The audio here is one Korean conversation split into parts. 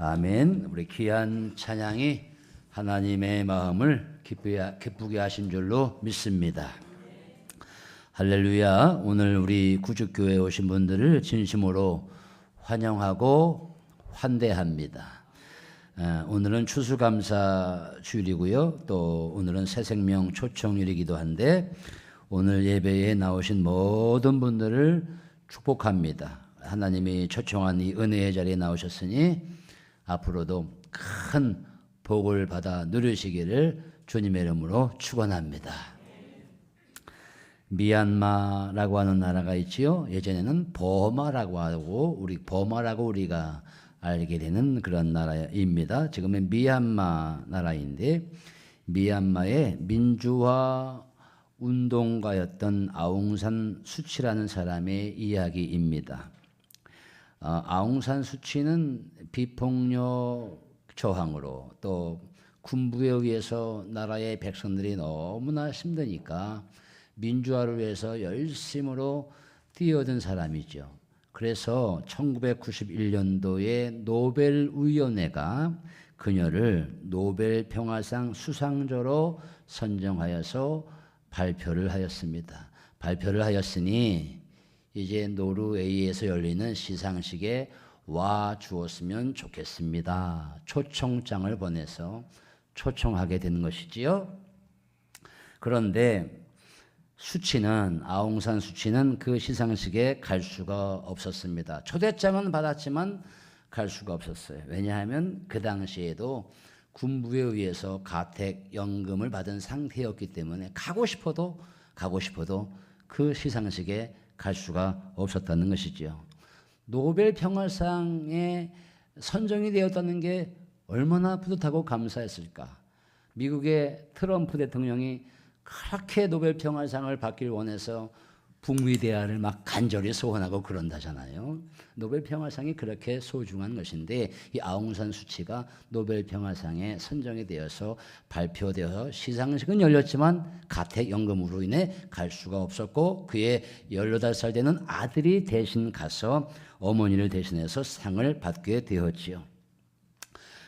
아멘. 우리 귀한 찬양이 하나님의 마음을 기쁘게 하신 줄로 믿습니다. 할렐루야. 오늘 우리 구주교회에 오신 분들을 진심으로 환영하고 환대합니다. 오늘은 추수감사 주일이고요. 또 오늘은 새생명 초청일이기도 한데 오늘 예배에 나오신 모든 분들을 축복합니다. 하나님이 초청한 이 은혜의 자리에 나오셨으니 앞으로도 큰 복을 받아 누리시기를 주님의 이름으로 축원합니다. 미얀마라고 하는 나라가 있지요. 예전에는 버마라고 하고 버마라고 우리가 알게 되는 그런 나라입니다. 지금은 미얀마 나라인데 미얀마의 민주화 운동가였던 아웅산 수치라는 사람의 이야기입니다. 아웅산 수치는 비폭력 저항으로 또 군부에 의해서 나라의 백성들이 너무나 힘드니까 민주화를 위해서 열심으로 뛰어든 사람이죠. 그래서 1991년도에 노벨위원회가 그녀를 노벨 평화상 수상자로 선정하여서 발표를 하였습니다. 발표를 하였으니 이제 노르웨이에서 열리는 시상식에 와 주었으면 좋겠습니다. 초청장을 보내서 초청하게 된 것이지요. 그런데 아웅산 수치는 그 시상식에 갈 수가 없었습니다. 초대장은 받았지만 갈 수가 없었어요. 왜냐하면 그 당시에도 군부에 의해서 가택연금을 받은 상태였기 때문에 가고 싶어도 그 시상식에 갈 수가 없었다는 것이지요. 노벨 평화상에 선정이 되었다는 게 얼마나 뿌듯하고 감사했을까. 미국의 트럼프 대통령이 그렇게 노벨 평화상을 받길 원해서 북미 대화를 막 간절히 소원하고 그런다잖아요. 노벨 평화상이 그렇게 소중한 것인데 이 아웅산 수치가 노벨 평화상에 선정이 되어서 발표되어서 시상식은 열렸지만 가택연금으로 인해 갈 수가 없었고 그의 18살 되는 아들이 대신 가서 어머니를 대신해서 상을 받게 되었지요.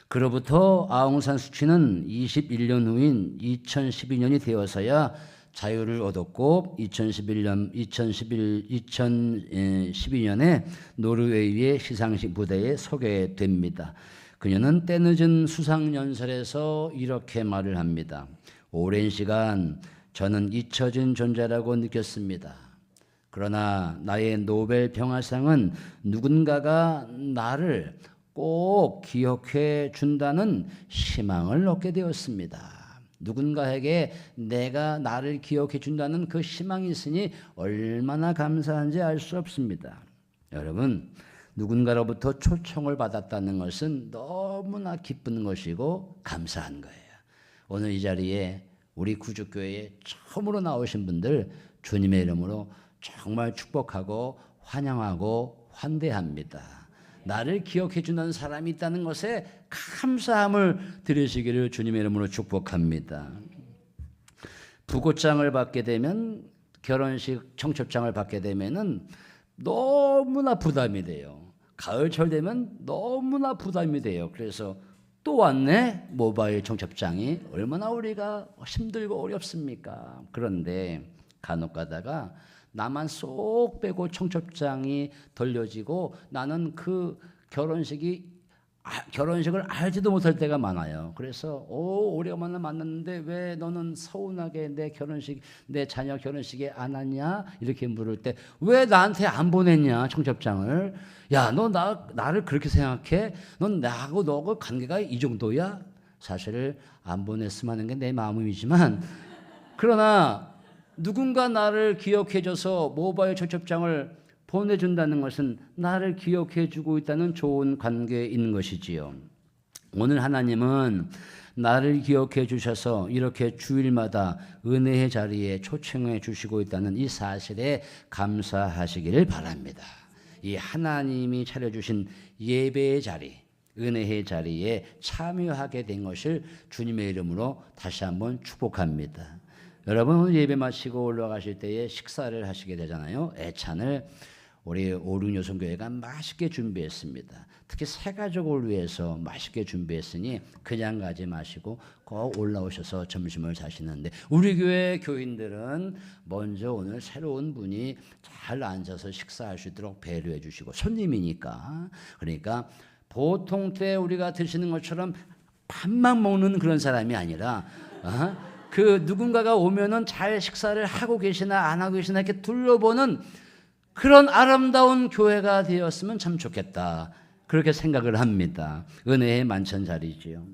그로부터 아웅산 수치는 21년 후인 2012년이 되어서야 자유를 얻었고 2012년에 노르웨이의 시상식 무대에 서게 됩니다. 그녀는 때늦은 수상연설에서 이렇게 말을 합니다. 오랜 시간 저는 잊혀진 존재라고 느꼈습니다. 그러나 나의 노벨 평화상은 누군가가 나를 꼭 기억해 준다는 희망을 얻게 되었습니다. 누군가에게 내가 나를 기억해 준다는 그 희망이 있으니 얼마나 감사한지 알 수 없습니다. 여러분, 누군가로부터 초청을 받았다는 것은 너무나 기쁜 것이고 감사한 거예요. 오늘 이 자리에 우리 구주교회에 처음으로 나오신 분들 주님의 이름으로 정말 축복하고 환영하고 환대합니다. 나를 기억해 준다는 사람이 있다는 것에 감사함을 드리시기를 주님의 이름으로 축복합니다. 부고장을 받게 되면 결혼식 청첩장을 받게 되면은 너무나 부담이 돼요. 가을철 되면 너무나 부담이 돼요. 그래서 또 왔네 모바일 청첩장이 얼마나 우리가 힘들고 어렵습니까? 그런데 간혹 가다가 나만 쏙 빼고 청첩장이 돌려지고 나는 그 결혼식을 알지도 못할 때가 많아요. 그래서 오래만에 만났는데 왜 너는 서운하게 내 자녀 결혼식에 안 왔냐? 이렇게 물을 때 왜 나한테 안 보냈냐 청첩장을? 야, 너 나를 그렇게 생각해? 넌 나하고 너하고 관계가 이 정도야? 사실 안 보냈으면 하는 게 내 마음이지만 그러나 누군가 나를 기억해줘서 모바일 청첩장을 보내준다는 것은 나를 기억해주고 있다는 좋은 관계인 것이지요. 오늘 하나님은 나를 기억해 주셔서 이렇게 주일마다 은혜의 자리에 초청해 주시고 있다는 이 사실에 감사하시기를 바랍니다. 이 하나님이 차려주신 예배의 자리, 은혜의 자리에 참여하게 된 것을 주님의 이름으로 다시 한번 축복합니다. 여러분 오늘 예배 마치고 올라가실 때에 식사를 하시게 되잖아요. 애찬을 우리 오륜여성교회가 맛있게 준비했습니다. 특히 새 가족을 위해서 맛있게 준비했으니 그냥 가지 마시고 꼭 올라오셔서 점심을 사시는데, 우리 교회 교인들은 먼저 오늘 새로운 분이 잘 앉아서 식사할 수 있도록 배려해 주시고, 손님이니까. 그러니까 보통 때 우리가 드시는 것처럼 밥만 먹는 그런 사람이 아니라 그 누군가가 오면은 잘 식사를 하고 계시나 안 하고 계시나 이렇게 둘러보는 그런 아름다운 교회가 되었으면 참 좋겠다, 그렇게 생각을 합니다. 은혜의 만찬자리지요.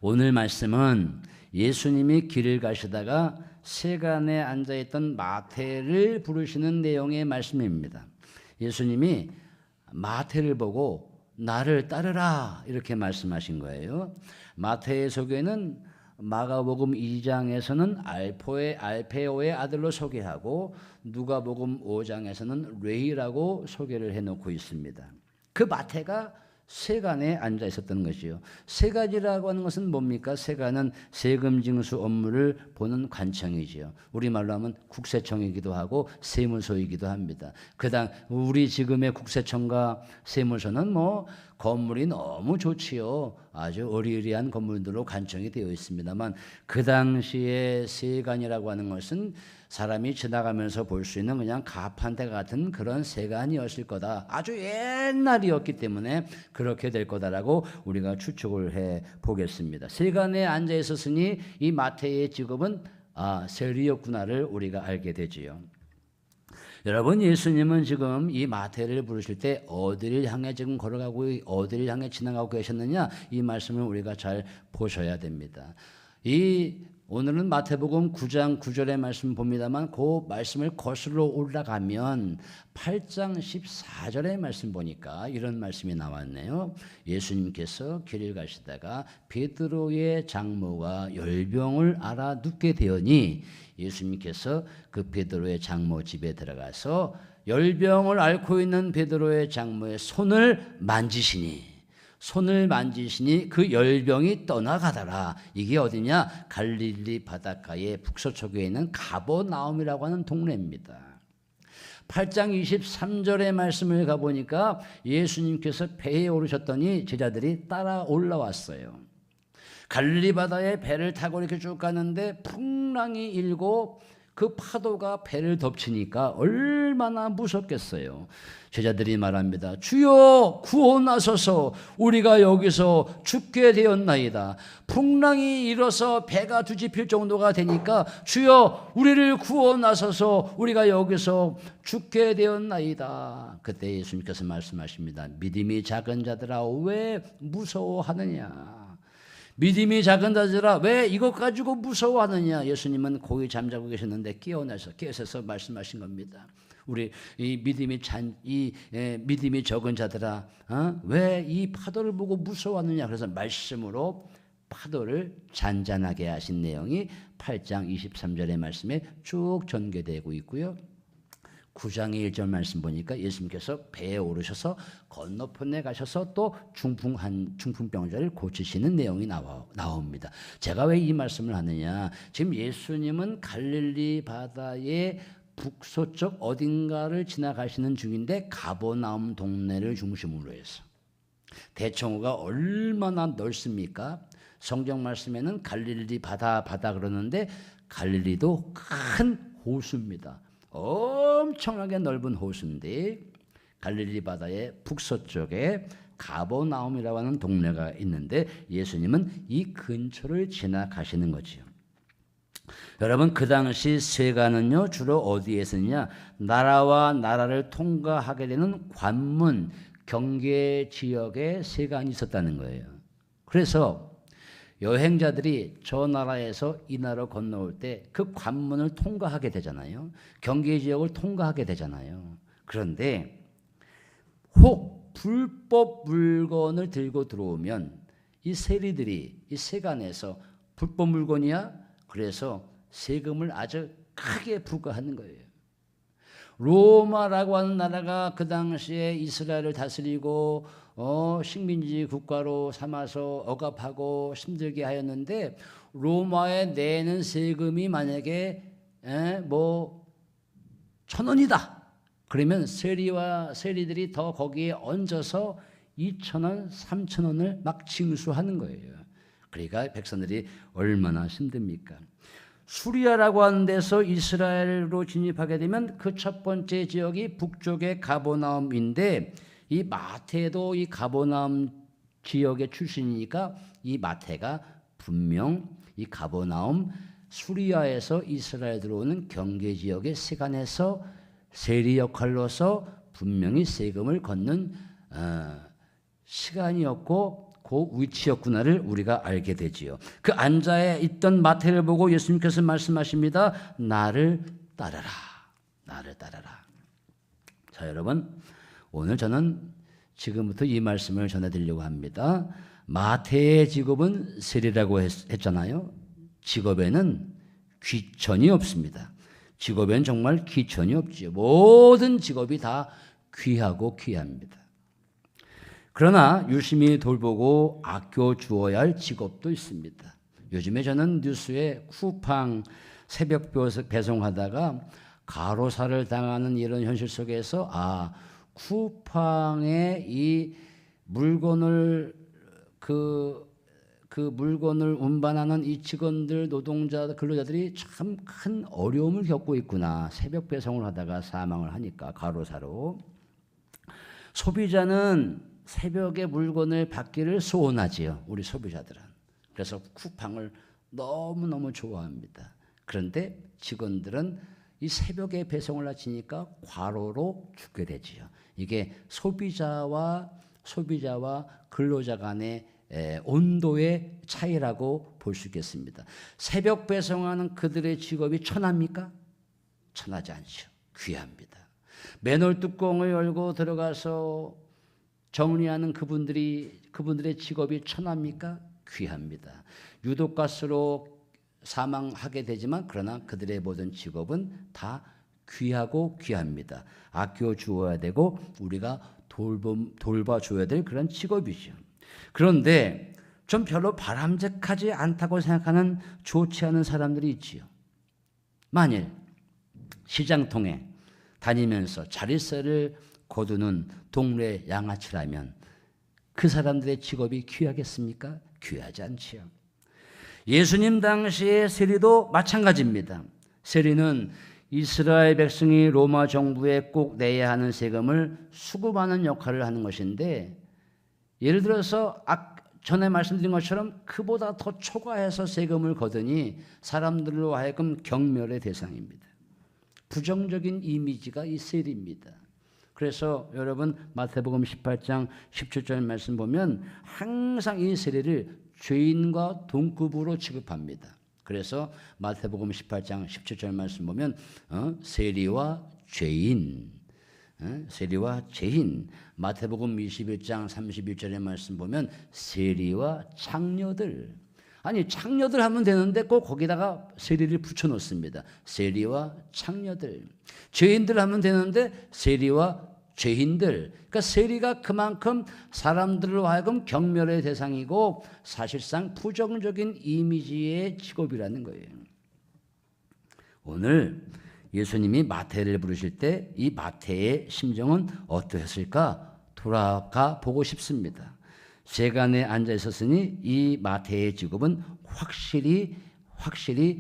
오늘 말씀은 예수님이 길을 가시다가 세간에 앉아있던 마태를 부르시는 내용의 말씀입니다. 예수님이 마태를 보고 나를 따르라 이렇게 말씀하신 거예요. 마태의 소개는 마가복음 2장에서는 알페오의 아들로 소개하고, 누가복음 5장에서는 레이라고 소개를 해놓고 있습니다. 그 마태가 세간에 앉아 있었던 것이요. 세간이라고 하는 것은 뭡니까? 세간은 세금 징수 업무를 보는 관청이지요. 우리말로 하면 국세청이기도 하고 세무소이기도 합니다. 우리 지금의 국세청과 세무소는 건물이 너무 좋지요. 아주 어리어리한 건물들로 관청이 되어 있습니다만, 그 당시에 세간이라고 하는 것은 사람이 지나가면서 볼 수 있는 그냥 가판대 같은 그런 세간이었을 거다. 아주 옛날이었기 때문에 그렇게 될 거다라고 우리가 추측을 해 보겠습니다. 세간에 앉아 있었으니 이 마태의 직업은 세리였구나를 우리가 알게 되지요. 여러분, 예수님은 지금 이 마태를 부르실 때 어디를 향해 지금 걸어가고 어디를 향해 지나가고 계셨느냐, 이 말씀을 우리가 잘 보셔야 됩니다. 오늘은 마태복음 9장 9절의 말씀 봅니다만, 그 말씀을 거슬러 올라가면 8장 14절의 말씀 보니까 이런 말씀이 나왔네요. 예수님께서 길을 가시다가 베드로의 장모가 열병을 알아 눕게 되었니, 예수님께서 그 베드로의 장모 집에 들어가서 열병을 앓고 있는 베드로의 장모의 손을 만지시니 그 열병이 떠나가더라. 이게 어디냐? 갈릴리 바닷가의 북서쪽에 있는 가버나움이라고 하는 동네입니다. 8장 23절의 말씀을 가보니까 예수님께서 배에 오르셨더니 제자들이 따라 올라왔어요. 갈릴리 바다에 배를 타고 이렇게 쭉 가는데 풍랑이 일고 그 파도가 배를 덮치니까 얼마나 무섭겠어요. 제자들이 말합니다. 주여 구원하소서, 우리가 여기서 죽게 되었나이다. 풍랑이 일어서 배가 뒤집힐 정도가 되니까 주여 우리를 구원하소서, 우리가 여기서 죽게 되었나이다. 그때 예수님께서 말씀하십니다. 믿음이 작은 자들아 왜 무서워하느냐. 믿음이 작은 자들아 왜 이것 가지고 무서워하느냐. 예수님은 고이 잠자고 계셨는데 깨어서 말씀하신 겁니다. 우리 이 믿음이 적은 자들아 왜 이 파도를 보고 무서워하느냐. 그래서 말씀으로 파도를 잔잔하게 하신 내용이 8장 23절의 말씀에 쭉 전개되고 있고요. 9장의 1절 말씀 보니까 예수님께서 배에 오르셔서 건너편에 가셔서 또 중풍병자를 고치시는 내용이 나옵니다. 제가 왜 이 말씀을 하느냐. 지금 예수님은 갈릴리 바다의 북서쪽 어딘가를 지나가시는 중인데 가버나움 동네를 중심으로 해서 대청호가 얼마나 넓습니까? 성경 말씀에는 갈릴리 바다 그러는데 갈릴리도 큰 호수입니다. 엄청나게 넓은 호수인데 갈릴리 바다의 북서쪽에 가버나움이라고 하는 동네가 있는데 예수님은 이 근처를 지나가시는 거지요. 여러분, 그 당시 세간은요 주로 어디에 있었냐? 나라와 나라를 통과하게 되는 관문, 경계 지역에 세간이 있었다는 거예요. 그래서 여행자들이 저 나라에서 이 나라로 건너올 때 그 관문을 통과하게 되잖아요. 경계 지역을 통과하게 되잖아요. 그런데 혹 불법 물건을 들고 들어오면 이 세리들이 이 세간에서 불법 물건이야? 그래서 세금을 아주 크게 부과하는 거예요. 로마라고 하는 나라가 그 당시에 이스라엘을 다스리고 식민지 국가로 삼아서 억압하고 힘들게 하였는데, 로마에 내는 세금이 만약에 1,000원이다. 그러면 세리들이 더 거기에 얹어서 2,000원, 3,000원을 막 징수하는 거예요. 그러니까 백성들이 얼마나 힘듭니까? 수리아라고 하는 데서 이스라엘로 진입하게 되면 그 첫 번째 지역이 북쪽의 가버나움인데, 이 마태도 이 가버나움 지역의 출신이니까 이 마태가 분명 이 가버나움 수리아에서 이스라엘 들어오는 경계 지역의 세간에서 세리 역할로서 분명히 세금을 걷는 시간이었고 그 위치였구나를 우리가 알게 되지요. 그 앉아 있던 마태를 보고 예수님께서 말씀하십니다. 나를 따르라. 나를 따르라. 자, 여러분, 오늘 저는 지금부터 이 말씀을 전해드리려고 합니다. 마태의 직업은 세리라고 했잖아요. 직업에는 귀천이 없습니다. 직업에는 정말 귀천이 없지요. 모든 직업이 다 귀하고 귀합니다. 그러나 유심히 돌보고 아껴 주어야 할 직업도 있습니다. 요즘에 저는 뉴스에 쿠팡 새벽 배송하다가 가로사를 당하는 이런 현실 속에서 쿠팡에 이 물건을 그 물건을 운반하는 이 직원들, 노동자, 근로자들이 참 큰 어려움을 겪고 있구나. 새벽 배송을 하다가 사망을 하니까 가로사로. 소비자는 새벽에 물건을 받기를 소원하지요. 우리 소비자들은. 그래서 쿠팡을 너무너무 좋아합니다. 그런데 직원들은 이 새벽에 배송을 하치니까 과로로 죽게 되지요. 이게 소비자와 근로자 간의 온도의 차이라고 볼 수 있겠습니다. 새벽 배송하는 그들의 직업이 천합니까? 천하지 않죠. 귀합니다. 맨홀 뚜껑을 열고 들어가서 정리하는 그분들의 직업이 천합니까? 귀합니다. 유독가스로 사망하게 되지만 그러나 그들의 모든 직업은 다 귀하고 귀합니다. 아껴 주어야 되고 우리가 돌봐줘야 될 그런 직업이죠. 그런데 좀 별로 바람직하지 않다고 생각하는 좋지 않은 사람들이 있지요. 만일 시장통에 다니면서 자릿세를 거두는 동네 양아치라면 그 사람들의 직업이 귀하겠습니까? 귀하지 않지요. 예수님 당시의 세리도 마찬가지입니다. 세리는 이스라엘 백성이 로마 정부에 꼭 내야 하는 세금을 수금하는 역할을 하는 것인데, 예를 들어서 전에 말씀드린 것처럼 그보다 더 초과해서 세금을 거두니 사람들로 하여금 경멸의 대상입니다. 부정적인 이미지가 이 세리입니다. 그래서 여러분 마태복음 18장 17절 말씀 보면 항상 이 세리를 죄인과 동급으로 취급합니다. 그래서 마태복음 18장 17절 말씀 보면 세리와 죄인, 세리와 죄인. 마태복음 21장 31절의 말씀 보면 세리와 창녀들. 아니 창녀들 하면 되는데 꼭 거기다가 세리를 붙여놓습니다. 세리와 창녀들. 죄인들 하면 되는데 세리와 죄인들. 그러니까 세리가 그만큼 사람들로 하여금 경멸의 대상이고 사실상 부정적인 이미지의 직업이라는 거예요. 오늘 예수님이 마태를 부르실 때 이 마태의 심정은 어떠했을까? 돌아가 보고 싶습니다. 세간에 앉아 있었으니 이 마태의 직업은 확실히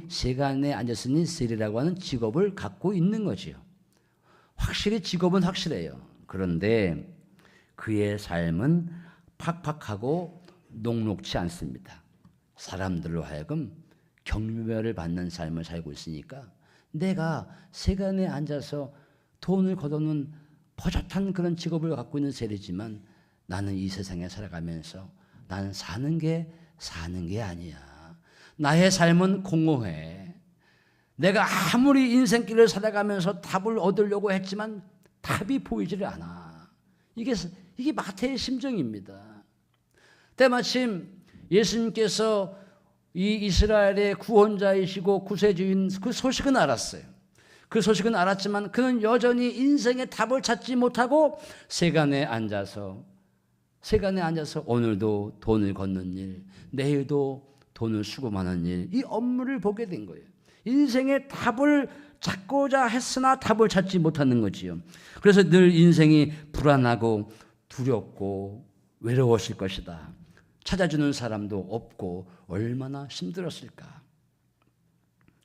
세간에 앉았으니 세리라고 하는 직업을 갖고 있는 거지요. 확실히 직업은 확실해요. 그런데 그의 삶은 팍팍하고 녹록지 않습니다. 사람들로 하여금 경멸을 받는 삶을 살고 있으니까 내가 세간에 앉아서 돈을 거두는 버젓한 그런 직업을 갖고 있는 세리지만 나는 이 세상에 살아가면서 나는 사는 게 아니야. 나의 삶은 공허해. 내가 아무리 인생길을 살아가면서 답을 얻으려고 했지만 답이 보이지를 않아. 이게 마태의 심정입니다. 때마침 예수님께서 이 이스라엘의 구원자이시고 구세주인 그 소식은 알았어요. 그 소식은 알았지만 그는 여전히 인생의 답을 찾지 못하고 세간에 앉아서 오늘도 돈을 걷는 일, 내일도 돈을 수금하는 일, 이 업무를 보게 된 거예요. 인생의 답을 찾고자 했으나 답을 찾지 못하는 거지요. 그래서 늘 인생이 불안하고 두렵고 외로웠을 것이다. 찾아주는 사람도 없고 얼마나 힘들었을까.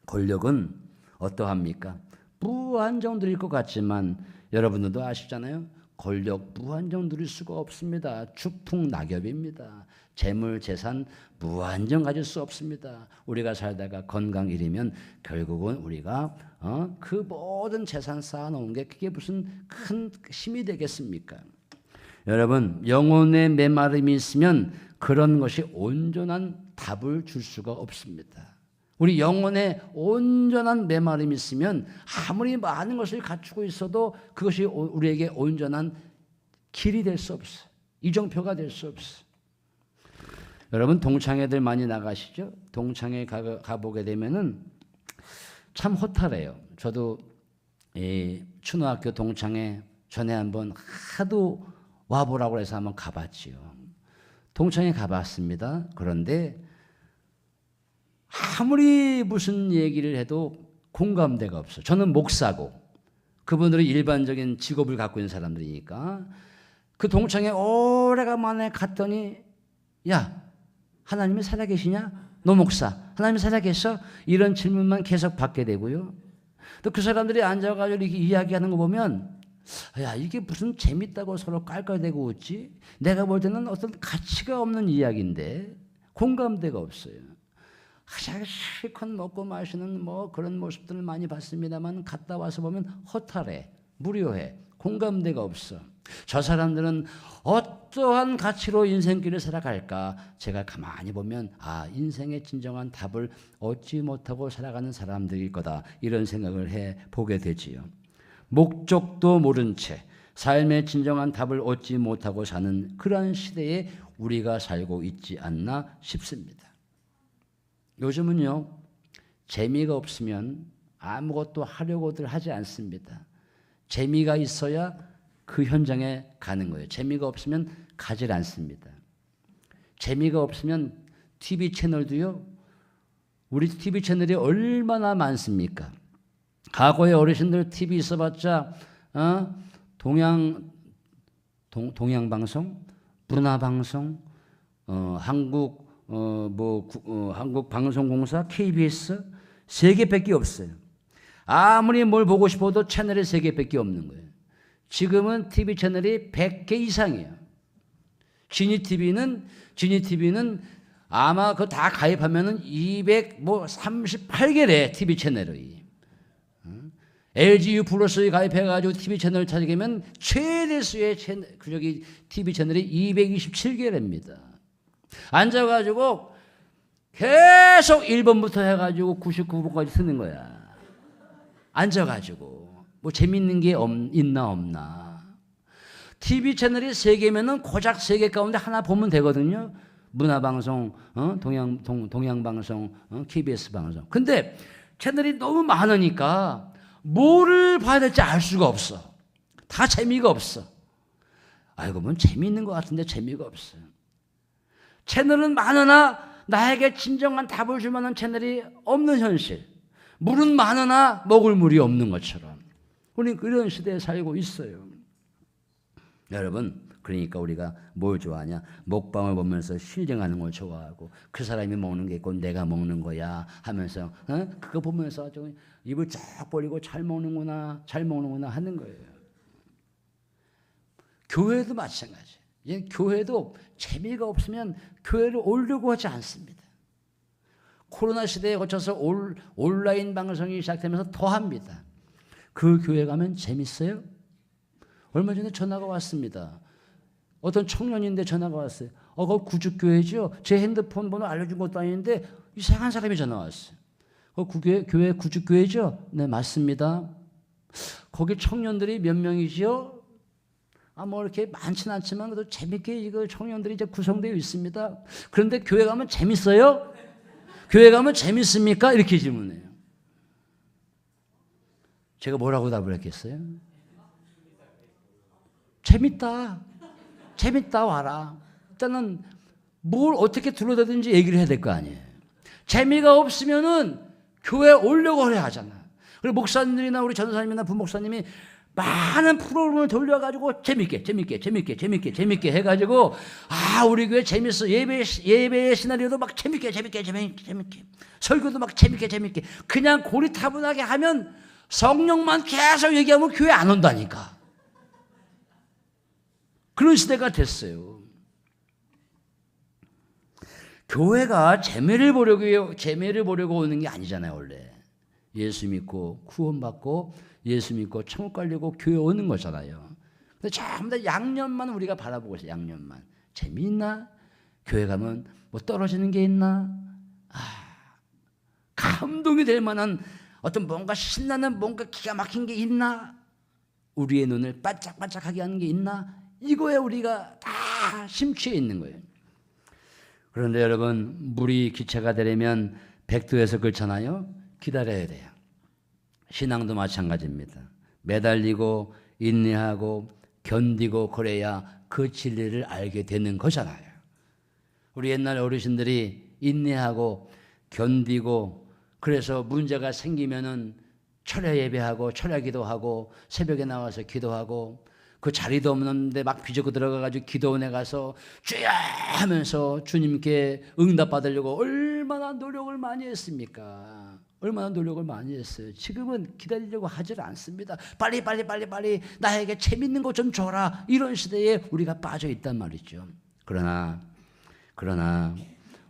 권력은 어떠합니까? 무한정 누릴 것 같지만 여러분들도 아시잖아요. 권력 무한정 누릴 수가 없습니다. 추풍낙엽입니다. 재물, 재산 무한정 가질 수 없습니다. 우리가 살다가 건강 잃으면 결국은 우리가 그 모든 재산 쌓아놓은 게 그게 무슨 큰 힘이 되겠습니까? 여러분, 영혼의 메마름이 있으면 그런 것이 온전한 답을 줄 수가 없습니다. 우리 영혼에 온전한 메마름이 있으면 아무리 많은 것을 갖추고 있어도 그것이 우리에게 온전한 길이 될 수 없어요. 이정표가 될 수 없어요. 여러분, 동창회들 많이 나가시죠? 동창회 가보게 되면은 참 허탈해요. 저도 춘호학교 동창회 전에 한번 하도 와보라고 해서 한번 가봤지요. 동창회 가봤습니다. 그런데 아무리 무슨 얘기를 해도 공감대가 없어요. 저는 목사고 그분들은 일반적인 직업을 갖고 있는 사람들이니까 그 동창회 오래간만에 갔더니 야, 하나님이 살아계시냐? 너 목사, 하나님이 살아계셔? 이런 질문만 계속 받게 되고요. 또 그 사람들이 앉아가지고 이렇게 이야기하는 거 보면 야, 이게 무슨 재밌다고 서로 깔깔대고 웃지? 내가 볼 때는 어떤 가치가 없는 이야기인데 공감대가 없어요. 실컷 먹고 마시는 뭐 그런 모습들을 많이 봤습니다만 갔다 와서 보면 허탈해, 무료해, 공감대가 없어. 저 사람들은 어떠한 가치로 인생길을 살아갈까? 제가 가만히 보면 인생의 진정한 답을 얻지 못하고 살아가는 사람들일 거다, 이런 생각을 해보게 되지요. 목적도 모른 채 삶의 진정한 답을 얻지 못하고 사는 그러한 시대에 우리가 살고 있지 않나 싶습니다. 요즘은요, 재미가 없으면 아무것도 하려고들 하지 않습니다. 재미가 있어야 그 현장에 가는 거예요. 재미가 없으면 가질 않습니다. 재미가 없으면 TV 채널도요, 우리 TV 채널이 얼마나 많습니까? 과거에 어르신들 TV 있어봤자 동양방송, 문화방송, 한국방송공사, KBS 3개밖에 없어요. 아무리 뭘 보고 싶어도 채널이 3개밖에 없는 거예요. 지금은 TV 채널이 100개 이상이에요. 지니TV는 아마 그거 다 가입하면은 238개래 TV 채널이. LGU 플러스에 가입해가지고 TV 채널을 찾으면 최대수의 TV 채널이 227개랍니다. 앉아가지고 계속 1번부터 해가지고 99번까지 쓰는 거야. 앉아가지고 뭐 재밌는 게 있나 없나. TV 채널이 3개면은 고작 3개 가운데 하나 보면 되거든요. 문화방송, 동양방송, KBS 방송. 근데 채널이 너무 많으니까 뭐를 봐야 될지 알 수가 없어. 다 재미가 없어. 알고 보면 재미있는 것 같은데 재미가 없어요. 채널은 많으나 나에게 진정한 답을 줄 만한 채널이 없는 현실. 물은 많으나 먹을 물이 없는 것처럼 우리는 그런 시대에 살고 있어요. 여러분, 그러니까 우리가 뭘 좋아하냐? 먹방을 보면서 실증하는 걸 좋아하고, 그 사람이 먹는 게 있고 내가 먹는 거야 하면서 그거 보면서 좀 입을 쫙 벌리고 잘 먹는구나 하는 거예요. 교회도 마찬가지. 교회도 재미가 없으면 교회를 오려고 하지 않습니다. 코로나 시대에 거쳐서 온라인 방송이 시작되면서 더합니다. 그 교회 가면 재밌어요? 얼마 전에 전화가 왔습니다. 어떤 청년인데 전화가 왔어요. 그거 구죽교회죠? 제 핸드폰 번호 알려준 것도 아닌데 이상한 사람이 전화 왔어요. 교회 구죽교회죠? 네, 맞습니다. 거기 청년들이 몇 명이지요? 뭐 이렇게 많지는 않지만 그래도 재밌게 이거 청년들이 이제 구성되어 있습니다. 그런데 교회 가면 재밌어요? 교회 가면 재밌습니까? 이렇게 질문해요. 제가 뭐라고 답을 했겠어요? 재밌다 와라. 일단은 뭘 어떻게 둘러대든지 얘기를 해야 될 거 아니에요. 재미가 없으면은 교회 오려고 그래 하잖아. 그리고 목사님들이나 우리 전도사님이나 부목사님이 많은 프로그램을 돌려가지고 재밌게 해가지고 우리 교회 재밌어, 예배의 시나리오도 막 재밌게 설교도 막 재밌게 그냥 고리타분하게 하면 성령만 계속 얘기하면 교회 안 온다니까. 그런 시대가 됐어요. 교회가 재미를 보려고 오는 게 아니잖아요. 원래 예수 믿고 구원받고 예수 믿고 천국 가려고 교회 오는 거잖아요. 근데 전부 다 양념만 우리가 바라보고 있어요. 양념만. 재미있나? 교회 가면 뭐 떨어지는 게 있나? 감동이 될 만한 어떤 뭔가 신나는 뭔가 기가 막힌 게 있나? 우리의 눈을 반짝반짝하게 하는 게 있나? 이거에 우리가 다 심취해 있는 거예요. 그런데 여러분, 물이 기체가 되려면 100도에서 끓잖아요. 기다려야 돼요. 신앙도 마찬가지입니다. 매달리고 인내하고 견디고 그래야 그 진리를 알게 되는 거잖아요. 우리 옛날 어르신들이 인내하고 견디고 그래서 문제가 생기면은 철야 예배하고 철야 기도하고 새벽에 나와서 기도하고 그 자리도 없는데 막 비집고 들어가가지고 기도원에 가서 주여 하면서 주님께 응답받으려고 얼마나 노력을 많이 했습니까? 얼마나 노력을 많이 했어요. 지금은 기다리려고 하질 않습니다. 빨리 나에게 재밌는 것 좀 줘라. 이런 시대에 우리가 빠져 있단 말이죠. 그러나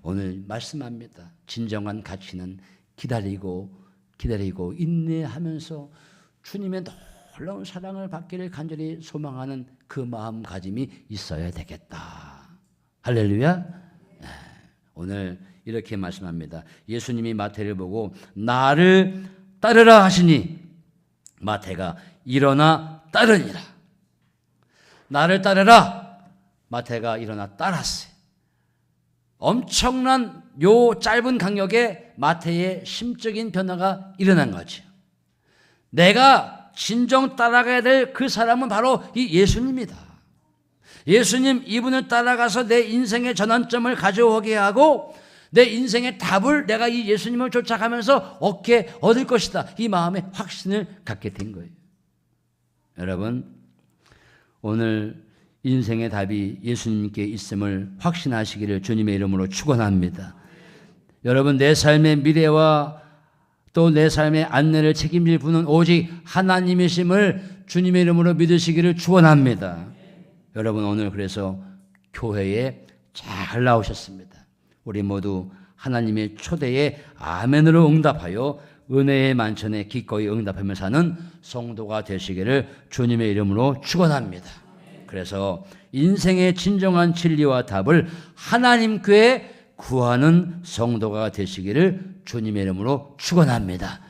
오늘 말씀합니다. 진정한 가치는 기다리고 인내하면서 주님의 놀라운 사랑을 받기를 간절히 소망하는 그 마음가짐이 있어야 되겠다. 할렐루야. 오늘 이렇게 말씀합니다. 예수님이 마태를 보고 나를 따르라 하시니 마태가 일어나 따르니라. 나를 따르라. 마태가 일어나 따랐어요. 엄청난 요 짧은 강역에 마태의 심적인 변화가 일어난 거죠. 내가 진정 따라가야 될 그 사람은 바로 이 예수님이다. 예수님, 이분을 따라가서 내 인생의 전환점을 가져오게 하고 내 인생의 답을 내가 이 예수님을 쫓아가면서 얻을 것이다. 이 마음의 확신을 갖게 된 거예요. 여러분, 오늘 인생의 답이 예수님께 있음을 확신하시기를 주님의 이름으로 축원합니다. 여러분, 내 삶의 미래와 또 내 삶의 안내를 책임질 분은 오직 하나님이심을 주님의 이름으로 믿으시기를 축원합니다. 여러분, 오늘 그래서 교회에 잘 나오셨습니다. 우리 모두 하나님의 초대에 아멘으로 응답하여 은혜의 만천에 기꺼이 응답하며 사는 성도가 되시기를 주님의 이름으로 축원합니다. 그래서 인생의 진정한 진리와 답을 하나님께 구하는 성도가 되시기를 주님의 이름으로 축원합니다.